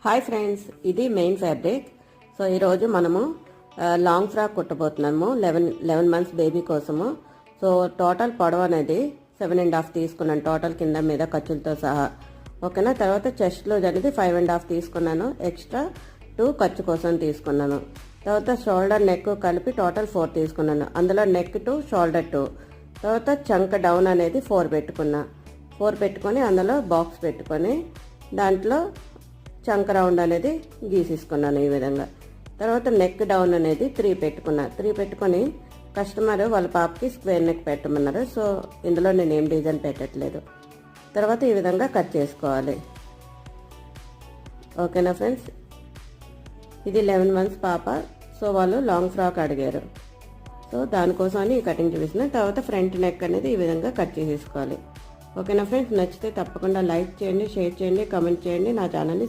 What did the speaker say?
Hi friends, ఇది main fabric. So ఈరోజు మనము లాంగ్ ఫ్రాక్ కుట్టబోతున్నాము 11 మంత్స్ బేబీ కోసము. సో టోటల్ పొడవు అనేది 7.5 తీసుకున్నాను, టోటల్ కింద మీద ఖర్చులతో సహా. ఓకేనా. తర్వాత చెస్ట్ లూజ్ అనేది 5.5 తీసుకున్నాను, ఎక్స్ట్రా 2 ఖర్చు కోసం తీసుకున్నాను. తర్వాత షోల్డర్ నెక్ కలిపి టోటల్ 4 తీసుకున్నాను. అందులో నెక్ 2, షోల్డర్ 2. తర్వాత చంక డౌన్ అనేది 4 పెట్టుకున్నా. 4 పెట్టుకొని అందులో బాక్స్ పెట్టుకొని దాంట్లో చంక రౌండ్ అనేది గీసేసుకున్నాను ఈ విధంగా. తర్వాత నెక్ డౌన్ అనేది 3 పెట్టుకున్నా. 3 పెట్టుకొని కస్టమర్ వాళ్ళ పాపకి స్క్వేర్ నెక్ పెట్టమన్నారు. సో ఇందులో నేను ఏం డిజైన్ పెట్టట్లేదు. తర్వాత ఈ విధంగా కట్ చేసుకోవాలి. ఓకేనా ఫ్రెండ్స్, ఇది 11 మంత్స్ పాప. సో వాళ్ళు లాంగ్ ఫ్రాక్ అడిగారు, సో దానికోసమని ఈ కటింగ్ చూపిస్తున్నా. తర్వాత ఫ్రంట్ నెక్ అనేది ఈ విధంగా కట్ చేసేసుకోవాలి. ఓకేనా ఫ్రెండ్స్, నచ్చితే తప్పకుండా లైక్ చేయండి, షేర్ చేయండి, కామెంట్ చేయండి, నా ఛానల్ని